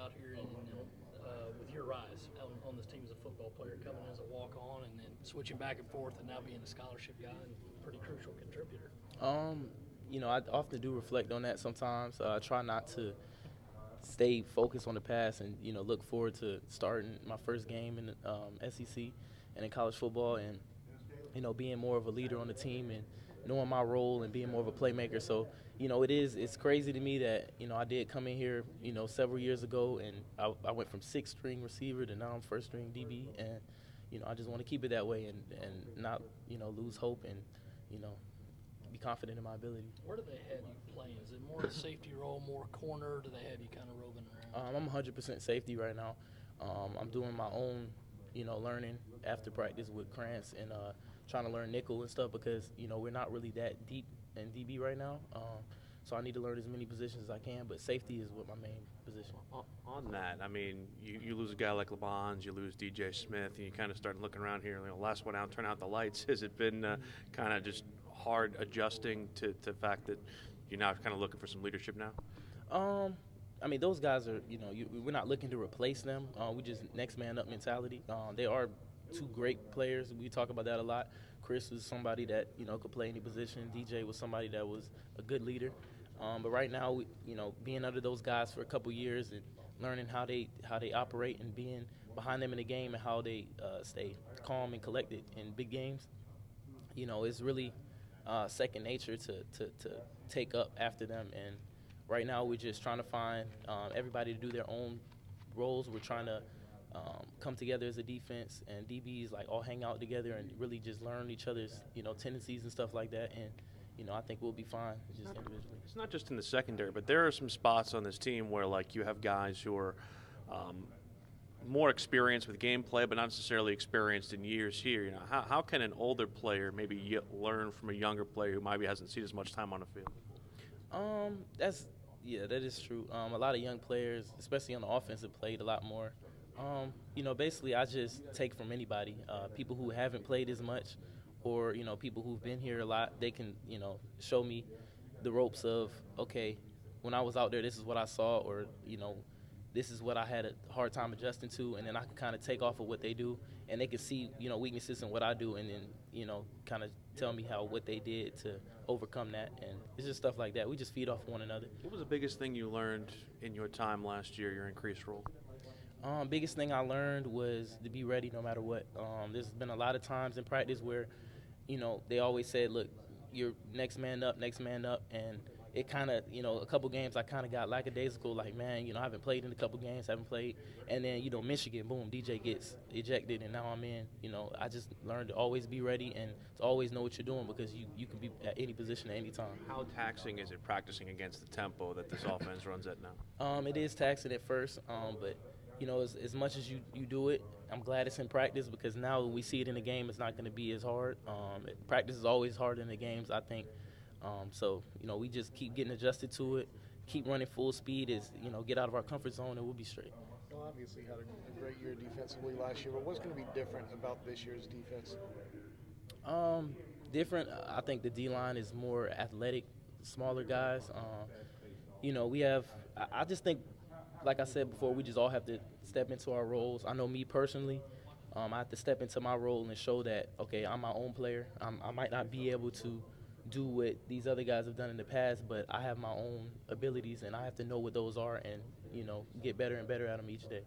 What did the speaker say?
out here and with your rise on this team as a football player, coming as a walk-on and then switching back and forth and now being a scholarship guy and pretty crucial contributor? Um, I often do reflect on that sometimes. I try not to stay focused on the past and look forward to starting my first game in the SEC and in college football, and being more of a leader on the team and knowing my role and being more of a playmaker. So it's crazy to me that I did come in here several years ago, and I went from sixth string receiver to now I'm first string DB, and I just want to keep it that way and not lose hope, and you know be confident in my ability. Where do they have you playing? Is it more a safety role, more corner? Do they have you kind of roving around? I'm 100% safety right now. I'm doing my own, learning after practice with Krantz, and trying to learn nickel and stuff because we're not really that deep in DB right now. So I need to learn as many positions as I can, but safety is what my main position. On that, I mean, you lose a guy like LeBons, you lose DJ Smith, and you kind of start looking around here. Last one out, turn out the lights. Has it been kind of just hard adjusting to the fact that you're now kind of looking for some leadership now? I mean, those guys are, we're not looking to replace them. We just next man up mentality. They are two great players. We talk about that a lot. Chris was somebody that, could play any position. DJ was somebody that was a good leader. But right now, being under those guys for a couple years and learning how they operate and being behind them in the game and how they stay calm and collected in big games, it's really second nature to take up after them. And right now, we're just trying to find everybody to do their own roles. We're trying to come together as a defense, and DBs all hang out together and really just learn each other's tendencies and stuff like that. And I think we'll be fine just individually. It's not just in the secondary, but there are some spots on this team where you have guys who are more experienced with gameplay, but not necessarily experienced in years here. How can an older player maybe learn from a younger player who maybe hasn't seen as much time on the field? That is true. A lot of young players, especially on the offensive, played a lot more. Basically, I just take from anybody. People who haven't played as much, or people who've been here a lot. They can show me the ropes of, okay, when I was out there, this is what I saw, or this is what I had a hard time adjusting to, and then I can kind of take off of what they do, and they can see weaknesses in what I do, and then kind of tell me what they did to overcome that. And it's just stuff like that. We just feed off one another. What was the biggest thing you learned in your time last year, your increased role? Biggest thing I learned was to be ready no matter what. There's been a lot of times in practice where they always said, look, you're next man up, and it kind of, a couple games I kind of got lackadaisical, I haven't played in a couple games, and then, Michigan, boom, DJ gets ejected, and now I'm in. I just learned to always be ready and to always know what you're doing, because you can be at any position at any time. How taxing is it practicing against the tempo that this offense runs at now? It is taxing at first, but as much as you do it, I'm glad it's in practice, because now when we see it in the game, it's not going to be as hard. Practice is always harder than the games, I think. So we just keep getting adjusted to it, keep running full speed, get out of our comfort zone, and we'll be straight. You obviously had a great year defensively last year, but what's going to be different about this year's defense? Different, I think the D-line is more athletic, smaller guys. We have, I just think, like I said before, we just all have to step into our roles. I know me personally, I have to step into my role and show that, okay, I'm my own player. I might not be able to do what these other guys have done in the past, but I have my own abilities, and I have to know what those are and, get better and better at them each day.